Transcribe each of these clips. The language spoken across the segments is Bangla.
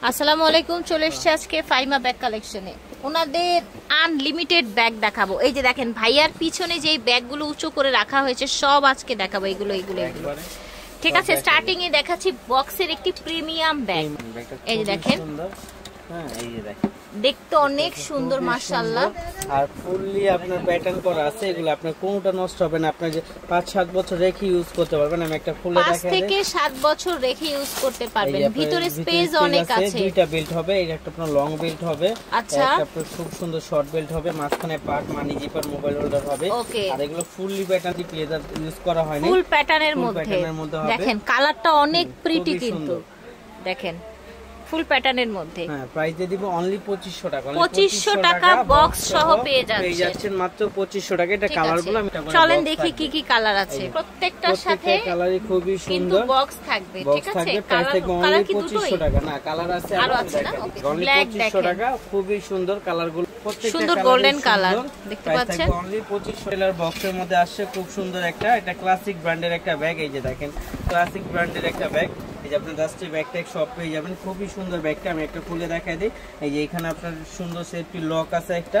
আসসালামু আলাইকুম, চলে এসেছি আজকে ফাইমা ব্যাগ কালেকশনে। ওনাদের আনলিমিটেড ব্যাগ দেখাবো। এই যে দেখেন ভাইয়ার পিছনে যে ব্যাগগুলো উঁচু করে রাখা হয়েছে সব আজকে দেখাবো। এগুলো ঠিক আছে, স্টার্টিং এ দেখাচ্ছি বক্সের একটি প্রিমিয়াম ব্যাগ। এই যে দেখেন, হ্যাঁ এই যে দেখেন, দেখতে অনেক সুন্দর মাশাআল্লাহ। আর ফুললি আপনার প্যাটার্ন করা আছে। এগুলো আপনার কোনটা নষ্ট হবে না, আপনি যে 5-7 বছর রেখে ইউজ করতে পারবেন। আমি একটা ফুলে দেখাই, 5 থেকে 7 বছর রেখে ইউজ করতে পারবেন। ভিতরে স্পেস অনেক আছে। দুইটা বেল্ট হবে, এটা একটা আপনার লং বেল্ট হবে, আচ্ছা একটা আপনার খুব সুন্দর শর্ট বেল্ট হবে, মাঝখানে পার্ট মানি জিপার মোবাইল হোল্ডার হবে। আর এগুলো ফুললি প্যাটার্ন দিয়ে লেদার ইউজ করা হয়নি, ফুল প্যাটার্নের মধ্যে। দেখেন কালারটা অনেক প্রিটি, কিন্তু দেখেন ফুল প্যাটার্নের মধ্যে। হ্যাঁ, প্রাইস দিয়ে দিব অনলি 2500 টাকা। 2500 টাকা বক্স সহ পেয়ে যাচ্ছেন মাত্র 2500 টাকা। এটা কালারগুলো আমি চলেন দেখি কি কি কালার আছে। প্রত্যেকটার সাথে কালারই খুবই সুন্দর, কিন্তু বক্স থাকবে। ঠিক আছে, কালার কি 2500 টাকা না, কালার আছে আরো আছে না? অনলি 2500 টাকা। খুবই সুন্দর কালারগুলো, প্রত্যেকটা সুন্দর গোল্ডেন কালার দেখতে পাচ্ছেন। অনলি 2500 টাকার বক্সের মধ্যে আসছে খুব সুন্দর একটা, এটা ক্লাসিক ব্র্যান্ডের একটা ব্যাগ। এই যে দেখেন, ক্লাসিক ব্র্যান্ডের একটা ব্যাগ। এই যে আপনি জাস্ট ব্যাগটা সব পেয়ে যাবেন। খুবই সুন্দর ব্যাগটা, আমি একটা খুলে দেখাই দিই। এই যে এখানে আপনার সুন্দর সেফটি লক আছে একটা,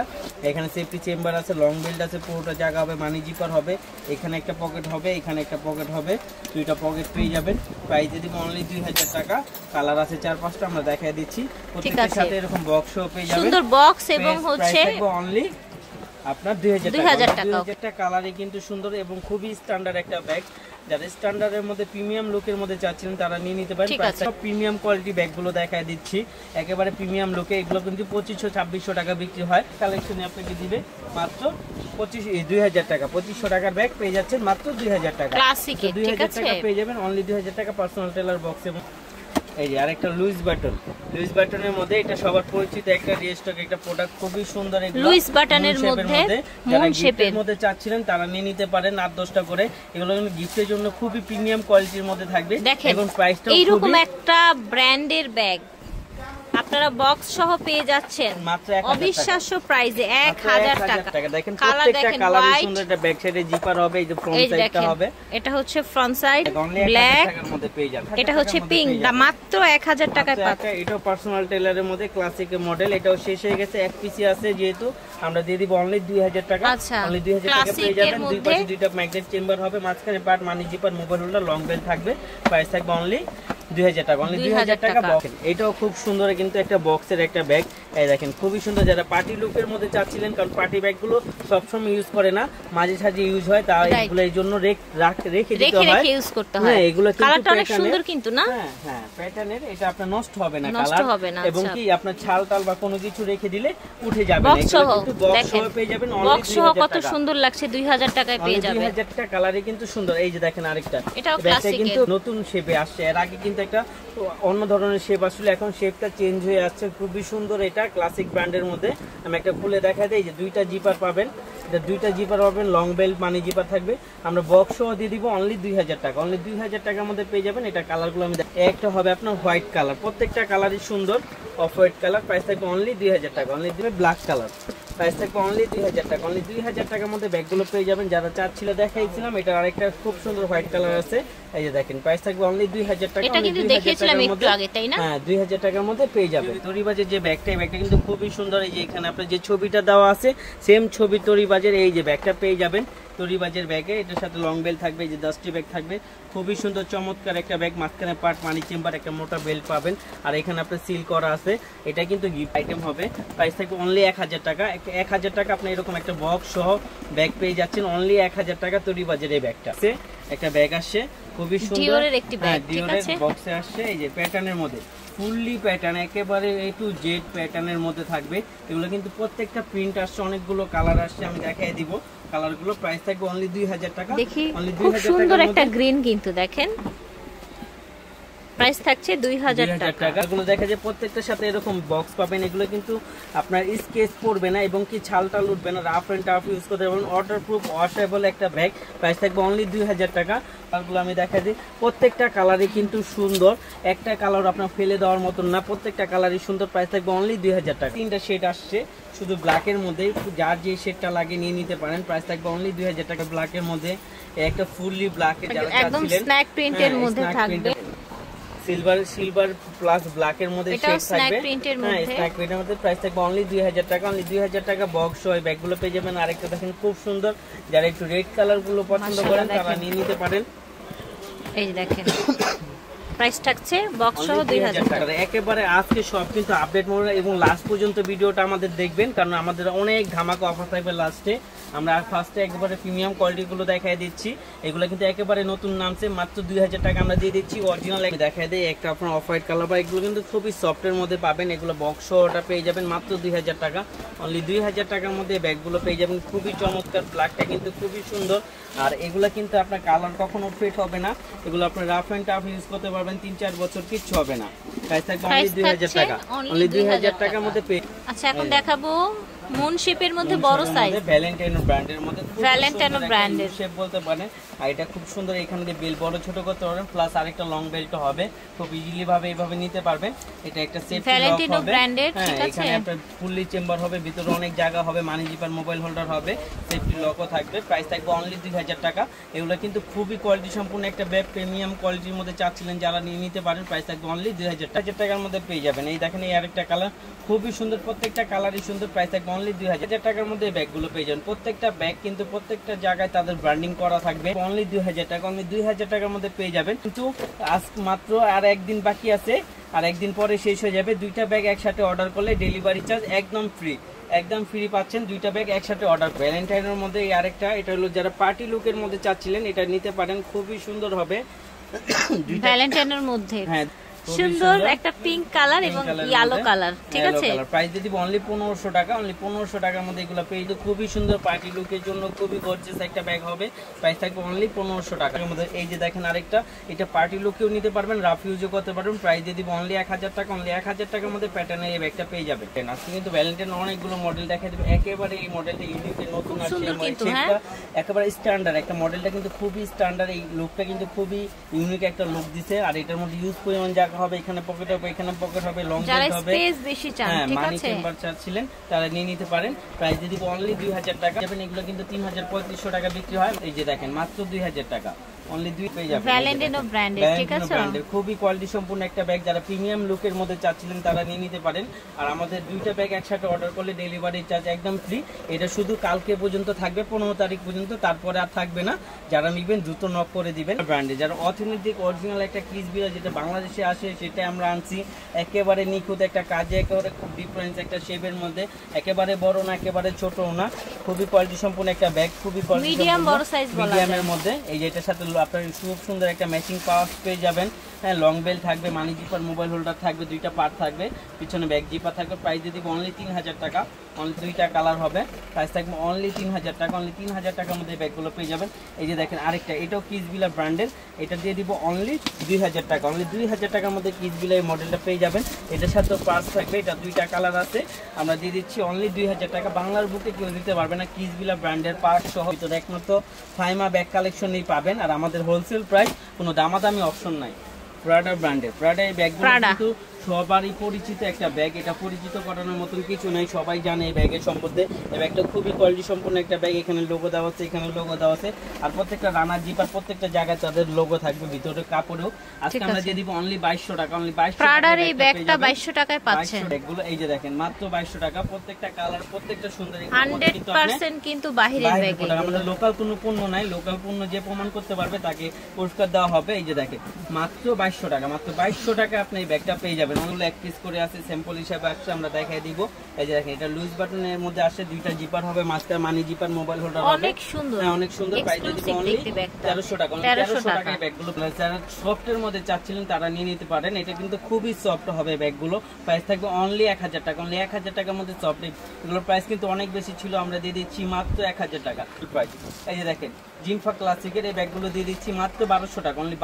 এখানে সেফটি চেম্বার আছে, লং বেল্ট আছে, পুরোটা জায়গা হবে, মানি জিপার হবে, এখানে একটা পকেট হবে, এখানে একটা পকেট হবে, দুইটা পকেট পেয়ে যাবেন। প্রাইস দিয়ে দিব অনলি 2000 টাকা। কালার আছে 4-5টা, আমরা দেখাই দিচ্ছি। প্রত্যেকটার সাথে এরকম বক্সও পেয়ে যাবেন, সুন্দর বক্স, এবং হচ্ছে অনলি আপনার 2000 টাকা। 2000 টাকা। কালারই কিন্তু সুন্দর এবং খুবই স্ট্যান্ডার্ড একটা ব্যাগ। যারা স্ট্যান্ডার্ডের মধ্যে প্রিমিয়াম লুকের মধ্যে চাচ্ছিলেন তারা নিয়ে নিতে পারেন। সব প্রিমিয়াম কোয়ালিটি ব্যাগগুলো দেখায় দিচ্ছি, একেবারে প্রিমিয়াম লুকে। এগুলো কিন্তু 2500-2600 টাকা বিক্রি হয়। কালেকশনে আপনাকে দিবে মাত্র 2000 টাকা। 2500 টাকার ব্যাগ পেয়ে যাচ্ছেন মাত্র 2000 টাকা। 2000 টাকা পেয়ে যাবেন অনলি 2000 টাকা পার্সোনাল টেলার বক্স। এবং এই যে আরেকটা লুইস বাটনের মধ্যে, এটা সবার পরিচিত একটা রিস্টক একটা প্রোডাক্ট, খুবই সুন্দর। লুইস বাটনের মধ্যে যারা গিফটের মধ্যে চাচ্ছিলেন তারা নিয়ে নিতে পারেন 8-10টা করে। এগুলো কিন্তু গিফটের জন্য খুবই প্রিমিয়াম কোয়ালিটির মধ্যে থাকবে। এবং প্রাইসটা এইরকম একটা ব্র্যান্ডের ব্যাগ আপনারা বক্স সহ পেয়ে যাচ্ছেন মাত্র অবিশ্বাস্য প্রাইসে 1000 টাকা। দেখেন প্রত্যেকটা কালারই সুন্দর। এটা ব্যাক সাইডে জিপার হবে, এই যে ফ্রন্ট সাইডটা হবে। এটা হচ্ছে ফ্রন্ট সাইড ব্ল্যাক, এটা হচ্ছে পিঙ্ক। মাত্র 1000 টাকায় পাচ্ছেন। এটাও পার্সোনাল টেলারের মধ্যে ক্লাসিক মডেল। এটাও শেষ হয়ে গেছে, এক পিসি আছে যেহেতু, আমরা দিয়ে দিব অনলি 2000 টাকা। অনলি 2000 টাকা পেয়ে যাবেন। দুই পাশে দুইটা ম্যাগনেট চেম্বার হবে, মাঝখানে পার্ট মানি zipper mobile holder, long belt থাকবে। প্রাইস থাকবে অনলি 2000 টাকা। অনলি 2000 টাকা বক্স। এটাও খুব সুন্দর কিন্তু একটা বক্সের একটা ব্যাগ। এই দেখেন খুবই সুন্দর। যারা পার্টি লুকের মধ্যে চাচ্ছিলেন, কারণ পার্টি ব্যাগগুলো সবসময় ইউজ করে না, মাঝে সাঝে ইউজ হয়, তাই এগুলো এই জন্য রেখে দিতে হয়, ইউজ করতে হয়। এগুলো কালারটা অনেক সুন্দর কিন্তু না? হ্যাঁ প্যাটার্নের, এটা আপনার নষ্ট হবে না কালার, এবং কি আপনার ছাল টাল বা কোনো কিছু রেখে দিলে উঠে যাবে না। কিন্তু বক্স সহ পেয়ে যাবেন অনলি 2000 টাকা। কত সুন্দর লাগছে, 2000 টাকায় পেয়ে যাবেন। 2000 টাকা। কালারই কিন্তু সুন্দর। এই যে দেখেন আরেকটা, এটাও ক্লাসিক, কিন্তু নতুন শেপে আসছে। এর আগে কিন্তু একটা অন্য ধরনের শেপ আসলে, এখন শেপটা চেঞ্জ হয়ে যাচ্ছে। খুবই সুন্দর, এটা ক্লাসিক ব্র্যান্ডের মধ্যে। আমি একটা খুলে দেখাই দিই। যে দুইটা জিপার পাবেন, এটা দুইটা জিপার পাবেন, লং বেল্ট মানি জিপার থাকবে। আমরা বক্সও দিয়ে দিব অনলি 2000 টাকা। অনলি 2000 টাকার মধ্যে পেয়ে যাবেন। এটা কালারগুলো আমি একটা হবে আপনার হোয়াইট কালার, প্রত্যেকটা কালারই সুন্দর, অফ হোয়াইট কালার। প্রাইস থাকবে অনলি 2000 টাকা। অনলি দিবে ব্ল্যাক কালার, প্রাইস থাকবে অনলি 2000 টাকা। অনলি 2000 টাকার মধ্যে ব্যাগগুলো পেয়ে যাবেন। যারা চাচ্ছিল দেখাইছিলাম, এটা আরেকটা খুব সুন্দর হোয়াইট কালার আছে। এই যে দেখেন, প্রাইস থাকবে অনলি 2000 টাকা। এটা কিন্তু দেখিয়েছিলাম একটু আগে, তাই না? হ্যাঁ, 2000 টাকার মধ্যে পেয়ে যাবেন। তরিবাজের যে ব্যাগটা, এই ব্যাগটা কিন্তু খুবই সুন্দর। এই যে এখানে আপনার যে ছবিটা দেওয়া আছে, সেম ছবি তরিবাজের এই যে ব্যাগটা পেয়ে যাবেন। তরিবাজের ব্যাগে এটার সাথে লং বেল্ট থাকবে, যে ডাস্টি ব্যাগ থাকবে। খুবই সুন্দর চমৎকার একটা ব্যাগ। মাঝখানে পার্ট মানি চেম্বার, একটা মোটা বেল্ট পাবেন, আর এখানে আপনার সিল করা আছে। এটা কিন্তু গিফট আইটেম হবে। প্রাইস থাকবে অনলি 1000 টাকা। 1000 টাকা আপনি এরকম একটা বক্স সহ ব্যাগ পেয়ে যাচ্ছেন অনলি 1000 টাকা। তরিবাজের এই ব্যাগটা একটা ব্যাগ আসছে, খুবই সুন্দর ডিওরের একটি ব্যাগ, ঠিক আছে, বক্সে আসছে। এই যে প্যাটার্নের মধ্যে, ফুললি প্যাটার্ন, একেবারে A to Z প্যাটার্নের মধ্যে থাকবে। এগুলো কিন্তু প্রত্যেকটা প্রিন্ট আসছে, অনেকগুলো কালার আসছে, আমি দেখাই দিব কালারগুলো। প্রাইস থাকবে অনলি 2000 টাকা। অনলি 2000 টাকা। সুন্দর একটা গ্রিন কিন্তু দেখেন, প্রাইস থাকছে 2000 টাকা। এগুলো দেখা যায় প্রত্যেকটার সাথে এরকম বক্স পাবেন। এগুলো কিন্তু আপনার স্কেচ পড়বে না, এবং কি ছালটাল উঠবে না, রাফ এন্ড টাফ ইউজ করতে পারবেন। ওয়াটারপ্রুফ ওয়াশেবল একটা ব্যাগ। প্রাইস থাকবে অনলি 2000 টাকা। কালারগুলো আমি দেখাই দিই, প্রত্যেকটা কালারই কিন্তু সুন্দর, একটা কালার আপনার ফেলে দেওয়ার মতন না, প্রত্যেকটা কালারই সুন্দর। প্রাইস থাকবে অনলি 2000 টাকা। 3টা শেড আসছে শুধু ব্ল্যাকের মধ্যে, যার যে শেডটা লাগে নিয়ে নিতে পারেন। প্রাইস থাকবে অনলি 2000 টাকা। ব্ল্যাকের মধ্যে একটা ফুললি ব্ল্যাকের, যারা একদম স্ন্যাক প্রিন্টের মধ্যে থাকবে। সিলভার প্লাস ব্ল্যাক এর মধ্যে শেড থাকবে। স্ন্যাক প্রিন্টের মধ্যে, স্ন্যাক প্রিন্টের মধ্যে প্রাইস থাকবে অনলি 2000 টাকা। অনলি 2000 টাকা বক্স সহ এই ব্যাগগুলো পেয়ে যাবেন। আরেকটা দেখেন খুব সুন্দর, যারা একটু রেড কালার গুলো পছন্দ করেন তারা নিয়ে নিতে পারেন। এই যে দেখেন প্রাইস থাকছে বক্স সহ 2000 টাকা। একেবারে আজকে সব কিন্তু আপডেট মোড এবং লাস্ট পর্যন্ত ভিডিওটা আমাদের দেখবেন, কারণ আমাদের অনেক ধামাকা অফার থাকবে লাস্টে। আমরা ফার্স্টে একেবারে প্রিমিয়াম কোয়ালিটি গুলো দেখাই দিচ্ছি, এগুলো কিন্তু একেবারে নতুন নামছে, মাত্র 2000 টাকা আমরা দিয়ে দিচ্ছি। অরিজিনাল দেখাই দেয় একটা আপনার অফ হোয়াইট কালার, বা এগুলো কিন্তু খুবই সফটের মধ্যে পাবেন। এগুলো বক্স ওটা পেয়ে যাবেন মাত্র 2000 টাকা। অনলি 2000 টাকার মধ্যে ব্যাগগুলো পেয়ে যাবেন, খুবই চমৎকার। ব্ল্যাকটা কিন্তু খুবই সুন্দর, আর এগুলো কিন্তু আপনার কালার কখনো ফেড হবে না। এগুলো আপনার রাফ এন্ড টাফ ইউজ করতে পারবেন 3-4 বছর, কিচ্ছু হবে না। প্রাইস থাকবে অনলি 2000 টাকা। অনলি 2000 টাকার মধ্যে পেয়ে। আচ্ছা এখন দেখাবো মুন শেপের মধ্যে বড় সাইজ, ভ্যালেন্টাইনো ব্র্যান্ডের মধ্যে, ভ্যালেন্টাইনো ব্র্যান্ডের শেপ বলতে পারেন। আর এটা খুব সুন্দর, এখানে দিয়ে বেল বড় ছোট করতে পারবেন, প্লাস আরেকটা লং বেল্ট হবে, খুব ইজিলি ভাবে এইভাবে নিতে পারবেন। এটা একটা সেফটি লক হবে, ভ্যালেন্টাইনো ব্র্যান্ডের, ঠিক আছে। এখানে আপনার ফুললি চেম্বার হবে, ভিতরে অনেক জায়গা হবে, মানি জিপার মোবাইল হোল্ডার হবে, সেফটি লকও থাকবে। প্রাইস থাকবে অনলি 2000 টাকা। এগুলো কিন্তু খুবই কোয়ালিটি সম্পূর্ণ একটা ব্যাগ, প্রিমিয়াম কোয়ালিটির মধ্যে চাচ্ছিলেন যারা নিয়ে নিতে পারেন। প্রাইস থাকবে অনলি 2000 টাকার মধ্যে পেয়ে যাবেন। এই দেখেন এই আরেকটা কালার, খুবই সুন্দর, প্রত্যেকটা কালারই সুন্দর। প্রাইস থাকবে অনলি 2000 টাকার মধ্যে ব্যাগগুলো পেয়ে যাবেন। প্রত্যেকটা ব্যাগ কিন্তু প্রত্যেকটা জায়গায় তাদের ব্র্যান্ডিং করা থাকবে। অনলি 2000 টাকা, অনলি 2000 টাকার মধ্যে পেয়ে যাবেন। কিন্তু আজ মাত্র আর একদিন বাকি আছে, আর একদিন পরে শেষ হয়ে যাবে। দুইটা ব্যাগ একসাথে অর্ডার করলে ডেলিভারি চার্জ একদম ফ্রি, একদম ফ্রি পাচ্ছেন। দুইটা ব্যাগ একসাথে অর্ডার। ভ্যালেন্টাইনের মধ্যে এই আরেকটা, এটা হলো যারা পার্টি লুকের মধ্যে চাচ্ছিলেন এটা নিতে পারেন, খুবই সুন্দর হবে। ভ্যালেন্টাইনের মধ্যে সুন্দর একটা পিঙ্ক কালার এবং ইয়েলো কালার, ঠিক আছে। প্রাইস দিয়ে দিব অনলি 1500 টাকা। অনলি 1500 টাকার মধ্যে এগুলো পেয়ে যাবেন। খুবই সুন্দর পার্টি লুকের জন্য খুবই গর্জিয়াস একটা ব্যাগ হবে। প্রাইস থাকবে অনলি 1500 টাকার মধ্যে। এই যে দেখেন আরেকটা, এটা পার্টি লুকেও নিতে পারবেন, রাফ ইউজও করতে পারবেন। প্রাইস দিয়ে দিব অনলি 1000 টাকা। অনলি 1000 টাকার মধ্যে প্যাটার্নের এই ব্যাগটা পেয়ে যাবেন। আজকে কিন্তু ভ্যালেন্টাইন অনেকগুলো মডেল দেখাই দেব। একেবারে এই মডেলটা ইউনিক, নতুন আসছে, একেবারে স্ট্যান্ডার্ড একটা মডেলটা, কিন্তু খুবই স্ট্যান্ডার্ড। এই লুকটা কিন্তু খুবই ইউনিক একটা লুক দিছে। আর এটার মধ্যে ইউজ পরিমাণ জায়গা হবে, এখানে পকেট হবে, এখানে পকেট হবে, লং বেল্ট হবে, স্পেস বেশি চান, ঠিক আছে। মানি চেম্বার চাচ্ছিলেন তারা নিয়ে নিতে পারেন। প্রাইস দিয়ে দিব অনলি 2000 টাকা। এগুলো কিন্তু 3500 টাকা বিক্রি হয়। এই যে দেখেন মাত্র 2000 টাকা। অনলি 2 পেয়ে যাবেন। ভ্যালেন্টাইনো ব্র্যান্ডের, ঠিক আছে। খুবই কোয়ালিটি সম্পূর্ণ একটা ব্যাগ, যারা প্রিমিয়াম লুকের মধ্যে চাচ্ছিলেন তারা নিয়ে নিতে পারেন। আর আমাদের দুইটা ব্যাগ একসাথে অর্ডার করলে ডেলিভারি চার্জ একদম ফ্রি। এটা শুধু কালকে পর্যন্ত থাকবে, 15 তারিখ পর্যন্ত, তারপরে আর থাকবে না। যারা নিবেন দ্রুত নক করে দিবেন। ব্র্যান্ডে যারা অথেন্টিক অরিজিনাল একটা কিস বিলা যেটা বাংলাদেশে আসে সেটা আমরা আনছি, একেবারে নিখুঁত একটা কাজে, একেবারে খুব ডিফারেন্স একটা শেপের মধ্যে, একেবারে বড় না একেবারে ছোট না, খুবই কোয়ালিটি সম্পূর্ণ একটা ব্যাগ, খুবই মিডিয়াম বড় সাইজ মিডিয়ামের মধ্যে। এই যে এটার সাথে আপনার খুব সুন্দর একটা ম্যাচিং পাউচ পেয়ে যাবেন। হ্যাঁ, লং বেল থাকবে, মানি জিপার মোবাইল হোল্ডার থাকবে, দুইটা পার্ট থাকবে, পিছনে ব্যাগ জিপার থাকবে। প্রাইস দিয়ে দিব অনলি 3000 টাকা। অনলি দুইটা কালার হবে, প্রাইস থাকবে অনলি 3000 টাকা। অনলি 3000 টাকার মধ্যে ব্যাগগুলো পেয়ে যাবেন। এই যে দেখেন আরেকটা, এটাও কিসবিলা ব্র্যান্ডের, এটা দিয়ে দিব অনলি 2000 টাকা। অনলি 2000 টাকার মধ্যে কিসবিলা এই মডেলটা পেয়ে যাবেন। এটার সাথে পার্স থাকবে, এটা দুইটা কালার আছে, আমরা দিয়ে দিচ্ছি অনলি 2000 টাকা। বাংলার বুকে কেউ দিতে পারবে না, কিসবিলা ব্র্যান্ডের পার্ট সহ ভিতরে একমাত্র ফাইমা ব্যাগ কালেকশনই পাবেন। আর আমাদের হোলসেল প্রাইস, কোনো দামাদামি অপশন নাই। প্রাডা ব্র্যান্ডের, প্রাডা এই ব্যাগগুলো কিন্তু সবারই পরিচিত একটা ব্যাগ, এটা পরিচিত করানোর মতন কিছু নাই, সবাই জানে এই ব্যাগের সম্বন্ধে। এই ব্যাগটা খুবই কোয়ালিটি সম্পন্ন একটা ব্যাগ, এখানে লোগো দেওয়া আছে, এখানে লোগো দেওয়া আছে, আর প্রত্যেকটা রানার জিপার প্রত্যেকটা জায়গায় তাদের লোগো থাকবে ভিতরে কাপড়েও। আজকে আমরা দিয়ে দিব অনলি 2200 টাকা। অনলি 2200 প্রাডার এই ব্যাগটা 2200 টাকায় পাচ্ছেন। ব্যাগগুলো এই যে দেখেন মাত্র 2200 টাকা, প্রত্যেকটা কালার প্রত্যেকটা সুন্দর, 100% কিন্তু বাহিরের ব্যাগ। আমাদের লোকাল কোনো পণ্য নাই, লোকাল পণ্য যে প্রমাণ করতে পারবে তাকে পুরস্কার দেওয়া হবে। এই যে দেখেন মাত্র 2200 টাকা, মাত্র 2200 টাকা আপনি এই ব্যাগটা পেয়ে যাবেন। অনলি এক পিস করে আছে, স্যাম্পল হিসেবে আসছে, আমরা দেখাই দিব। এই যে দেখেন এটা লুজ বাটনের মধ্যে আসে, দুইটা জিপার হবে, মাস্টার মানি জিপার মোবাইল হোল্ডার হবে, অনেক সুন্দর, হ্যাঁ অনেক সুন্দর। প্রাইস দিব অনলি 1300 টাকা। 1300 টাকায় ব্যাগগুলো, যারা সফটের মধ্যে চাচ্ছিলেন তারা নিয়ে নিতে পারেন। এটা কিন্তু খুবই সফট হবে ব্যাগগুলো। প্রাইস থাকবে অনলি 1000 টাকা। অনলি 1000 টাকার মধ্যে সফট। এগুলোর প্রাইস কিন্তু অনেক বেশি ছিল, আমরা দিয়ে দিচ্ছি মাত্র 1000 টাকা প্রাইস। এই যে দেখেন জিনফা ক্লাসিকের এই ব্যাগগুলো দিয়ে দিচ্ছি মাত্র 1200 টাকা। অনলি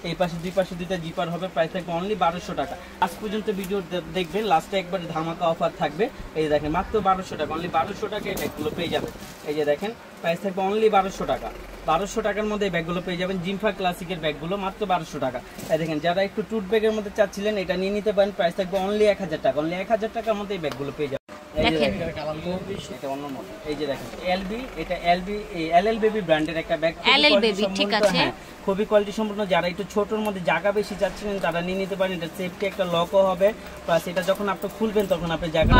এই পাশে দুই পাশে দুইটা জিপার হবে, প্রাইস থাকবে অনলি 1200 টাকা। আজ পর্যন্ত ভিডিও দেখবেন, লাস্টে একবার ধামাকা অফার থাকবে। এই যে দেখেন মাত্র 1200 টাকা। অনলি 1200 টাকা এই ব্যাগগুলো পেয়ে যাবেন। এই যে দেখেন প্রাইস থাকবে অনলি 1200 টাকা। 1200 টাকার মধ্যে এই ব্যাগগুলো পেয়ে যাবেন, জিনফা ক্লাসিকের ব্যাগগুলো মাত্র 1200 টাকা। এই দেখেন যারা একটু টুট ব্যাগের মধ্যে চাচ্ছিলেন এটা নিয়ে নিতে পারেন, প্রাইস থাকবে অনলি 1000 টাকা। অনলি 1000 টাকার মধ্যে এই ব্যাগগুলো পেয়ে যাবেন। এটা অন্য মডেল। এই যে দেখেন এলবি, এটা এলবি এলএল বেবি ব্র্যান্ডের একটা ব্যাগ, এলএল বেবি, ঠিক আছে। খুবই কোয়ালিটি সম্পূর্ণ। যারা একটু ছোটোর মধ্যে জায়গা বেশি চাচ্ছিলেন তারা নিয়ে নিতে পারেন। এটা সেফটি একটা লকও হবে, প্লাস এটা যখন আপনি খুলবেন তখন আপনি জায়গা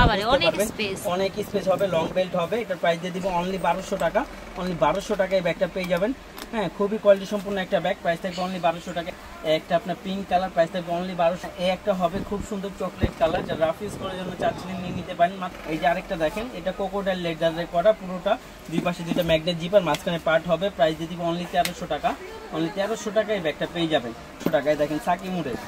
অনেক স্পেস হবে, লং বেল্ট হবে। এটার প্রাইস দিয়ে দিব অনলি 1200 টাকা। অনলি 1200 টাকায় ব্যাগটা পেয়ে যাবেন। হ্যাঁ, খুবই কোয়ালিটি সম্পূর্ণ একটা ব্যাগ, প্রাইস থাকবে অনলি 1200 টাকা। একটা আপনার পিঙ্ক কালার, প্রাইস থাকবে অনলি 1200। এই একটা হবে খুব সুন্দর চকলেট কালার, যারা রাফ ইউজ করার জন্য চাচ্ছিলেন নিয়ে নিতে পারেন। এই যে আরেকটা দেখেন, এটা কোকোডাইল লেদারে করা, পুরোটা দুই পাশে দুইটা ম্যাগনেট জিপার, মাঝখানে পার্ট হবে। প্রাইস দিয়ে দিব অনলি 1300 টাকা। অনলি 1300 টাকায় এই ব্যাগটা পেয়ে যাবেন। 100 টাকায় দেখেন সাকিমুরের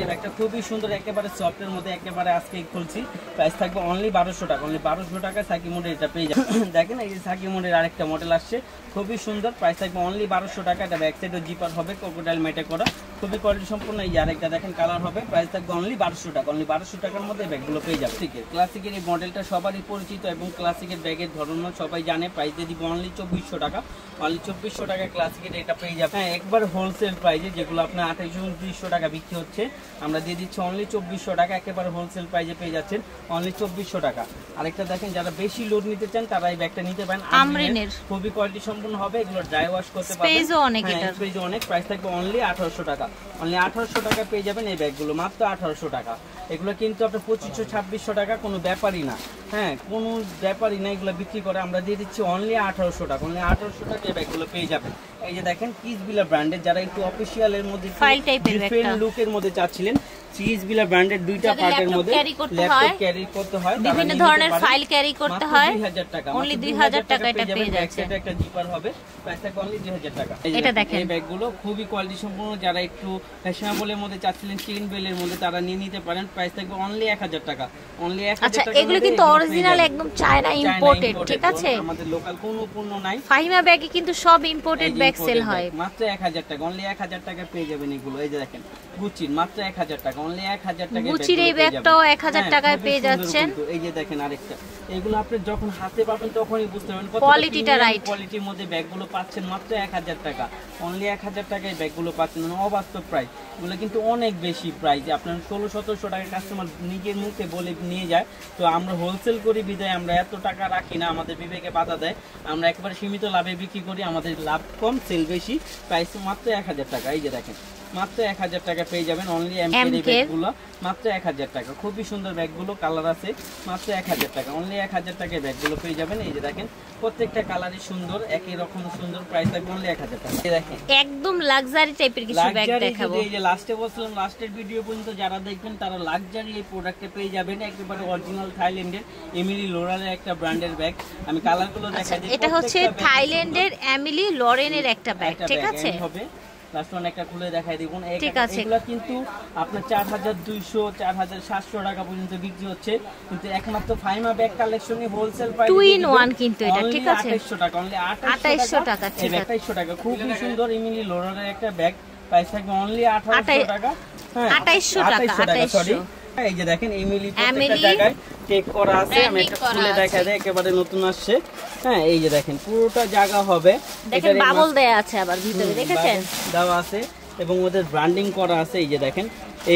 এই ব্যাগটা খুবই সুন্দর, একেবারে সফটের মধ্যে, একেবারে আজকে খুলছি। প্রাইস থাকবে অনলি 1200 টাকা। অনলি 1200 টাকায় সাকিমুরের এটা পেয়ে যাবেন। দেখেন এই যে সাকিমুরের আরেকটা মডেল আসছে, খুবই সুন্দর। প্রাইস থাকবে অনলি 1200 টাকা। এটা ব্যাক সাইডও জিপার হবে, ক্রোকোডাইল মেটে করা, খুবই কোয়ালিটি সম্পূর্ণ। এই আরেকটা দেখেন কালার হবে, প্রাইস থাকবে অনলি 1200 টাকা। অনলি 1200 টাকার মধ্যে ব্যাগগুলো পেয়ে যাবে। ঠিক আছে, ক্লাসিকের এই মডেলটা সবারই পরিচিত এবং ক্লাসিকের ব্যাগের ধরন সবাই জানে। প্রাইস দিয়ে দিব অনলি 2400 টাকা। অনলি 2400 টাকা ক্লাসিকের এটা পেয়ে যাবে। হ্যাঁ, একবার হোলসেল প্রাইসে, যেগুলো আপনার 2800 টাকা বিক্রি হচ্ছে, আমরা দিয়ে দিচ্ছি অনলি 2400 টাকা। একেবারে হোলসেল প্রাইসে পেয়ে যাচ্ছেন অনলি 2400 টাকা। আরেকটা দেখেন, যারা বেশি লোড নিতে চান তারা এই ব্যাগটা নিতে পারেন। খুবই কোয়ালিটি সম্পূর্ণ হবে, এগুলো ড্রাই ওয়াশ করতে পারবেন। স্পেসও অনেক। প্রাইস থাকবে অনলি 1800 টাকা। অনলি 1800 টাকা পেয়ে যাবেন এই ব্যাগগুলো, মাত্র 1800 টাকা। এগুলো কিন্তু আপনার 2500-2600 টাকা, কোনো ব্যাপারই না। হ্যাঁ, কোনো ব্যাপারই না, এগুলো বিক্রি করে। আমরা দিয়ে দিচ্ছি অনলি 1800 টাকা। অনলি 1800 টাকা এই ব্যাগগুলো পেয়ে যাবেন। এই যে দেখেন কিসবিলা ব্র্যান্ডের, যারা একটু অফিশিয়ালের মধ্যে ডিফারেন্ট লুকের মধ্যে চাচ্ছিলেন, কিসবিলা ব্র্যান্ডের দুইটা পার্টের মধ্যে ল্যাপটপ ক্যারি করতে হয়, বিভিন্ন ধরনের ফাইল ক্যারি করতে হয়, 2000 টাকা। অনলি 2000 টাকা এটা পেয়ে যাচ্ছে। এটা একটা জিপার হবে, প্রাইস থাকবে অনলি 2000 টাকা। এটা দেখেন এই ব্যাগগুলো খুবই কোয়ালিটি সম্পূর্ণ। যারা একটু ফ্যাশনেবলের মধ্যে চাচ্ছিলেন, চেইন বেলের মধ্যে, তারা নিয়ে নিতে পারেন। প্রাইস থাকবে অনলি 1000 টাকা। অনলি 1000 টাকা। এগুলো কিন্তু অরিজিনাল একদম চায়না ইম্পোর্টেড, ঠিক আছে? আমাদের লোকাল কোনো পণ্য নাই। ফাহিমা ব্যাগে কিন্তু সব ইম্পোর্টেড ব্যাগ সেল হয়। মাত্র 1000 টাকা। অনলি 1000 টাকা পেয়ে যাবেন এগুলো। এই যে দেখেন গুচির, মাত্র 1000 টাকা। অনলি 1000 টাকা গুচির এই ব্যাগটাও 1000 টাকায় পেয়ে যাচ্ছেন। এই যে দেখেন আরেকটা, এগুলো আপনি যখন হাতে পাবেন তখনই বুঝতে পারবেন কত কোয়ালিটিটা রাইট। কোয়ালিটির মধ্যে ব্যাগগুলো পাচ্ছেন মাত্র 1000 টাকা। অনলি 1000 টাকায় ব্যাগগুলো পাচ্ছেন, মানে অবাস্তব প্রাইস। এগুলো কিন্তু অনেক বেশি প্রাইস। আপনার 1600-1700 টাকা কাস্টমার নিজের মুখে বলে নিয়ে যায়। তো আমরা হোলসেল করি বিদায় আমরা এত টাকা রাখি না, আমাদের বিবেকে বাধা দেয়। আমরা একেবারে সীমিত লাভে বিক্রি করি, আমাদের লাভ কম, সেল বেশি। প্রাইস মাত্র 1000 টাকা। এই যে দেখেন মাত্র 1000 টাকা পেয়ে যাবেন অনলি এমকের এই ব্যাগগুলো, মাত্র 1000 টাকা। খুবই সুন্দর ব্যাগগুলো, কালার আছে, মাত্র 1000 টাকা। অনলি 1000 টাকায় ব্যাগগুলো পেয়ে যাবেন। এই যে দেখেন প্রত্যেকটা কালারই সুন্দর, একই রকম সুন্দর। প্রাইস থাকবে অনলি 1000 টাকা। এই দেখেন একদম লাক্সারি টাইপের কিছু ব্যাগ দেখাবো। এই যে লাস্টে বলছিলাম, লাস্টের ভিডিও পর্যন্ত যারা দেখবেন তারা লাক্সারি এই প্রোডাক্টে পেয়ে যাবেন। একেবারে অরিজিনাল থাইল্যান্ডের এমিলি লোরেনের একটা ব্র্যান্ডের ব্যাগ। আমি কালারগুলো দেখাই দিই। এটা হচ্ছে থাইল্যান্ডের এমিলি লোরেনের একটা ব্যাগ, ঠিক আছে? হবে লাস্ট ওয়ান একটা খুলে দেখাই দিব। এগুলো কিন্তু আপনার 4200 4700 টাকা পর্যন্ত বিক্রি হচ্ছে, কিন্তু একমাত্র ফাইমা ব্যাগ কালেকশনে হোলসেল প্রাইস 2 in 1 কিন্তু এটা, ঠিক আছে? 2800 টাকা। অনলি 2800 টাকা। ঠিক আছে, 2800 টাকা। খুবই সুন্দর এমিলি লোরেনের একটা ব্যাগ, প্রাইস থাকবে অনলি 1800 টাকা। হ্যাঁ, 2800 টাকা। সরি, এই যে দেখেন এমিলি প্রত্যেকটা জায়গায় টেক করা আছে। আমি একটা খুলে দেখাই দেই, একেবারে নতুন আসছে। হ্যাঁ, এই যে দেখেন পুরোটা জায়গা হবে, দেখেন বাবল দেয়া আছে আবার ভিতরে, দেখেছেন দেওয়া আছে, এবং ওদের ব্র্যান্ডিং করা আছে। এই যে দেখেন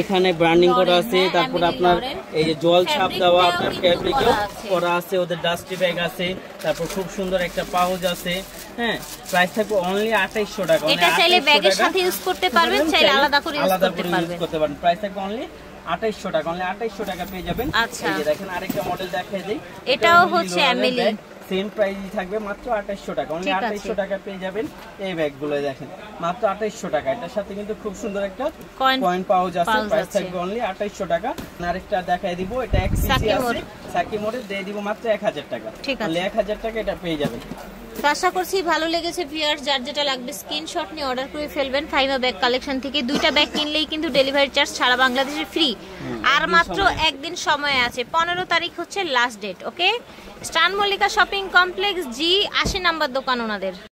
এখানে ব্র্যান্ডিং করা আছে। তারপর আপনার এই যে জল ছাপ দেওয়া, আপনার ফেব্রিকও করা আছে। ওদের ডাস্টি ব্যাগ আছে, তারপর খুব সুন্দর একটা পাউচ আছে। হ্যাঁ, প্রাইস থাকবে অনলি 2800 টাকা। এটা চাইলে ব্যাগের সাথে ইউজ করতে পারবেন, চাইলে আলাদা করে ইউজ করতে পারবেন। প্রাইস থাকবে অনলি 2800 টাকা। অনলি 2800 টাকা পেয়ে যাবেন। এই যে দেখেন আরেকটা মডেল দেখাই দেই, এটাও হচ্ছে এমিলি, সেম প্রাইসই থাকবে, মাত্র 2800 টাকা। অনলি 2800 টাকা পেয়ে যাবেন এই ব্যাগগুলো। দেখেন মাত্র 2800 টাকা। এটার সাথে কিন্তু খুব সুন্দর একটা কয়েন পাউচ আছে। প্রাইস থাকবে অনলি 2800 টাকা। আরেকটা দেখাই দিব, এটা এক পিসি আছে, সাকি মোড়ে দিয়ে দিব মাত্র 1000 টাকা। অনলি 1000 টাকা এটা পেয়ে যাবেন। আশা করছি ভালো লেগেছে ভিউয়ার্স। যার যেটা লাগবে স্ক্রিনশট নিয়ে অর্ডার করে ফেলবেন ফাইমা ব্যাগ কালেকশন থেকে। দুইটা ব্যাগ কিনলেই কিন্তু ডেলিভারি চার্জ সারা বাংলাদেশে ফ্রি। আর মাত্র একদিন সময় আছে, 15 তারিখ হচ্ছে লাস্ট ডেট। ওকে, স্টান মল্লিকা শপিং কমপ্লেক্স জি 80 নাম্বার দোকান ওনাদের।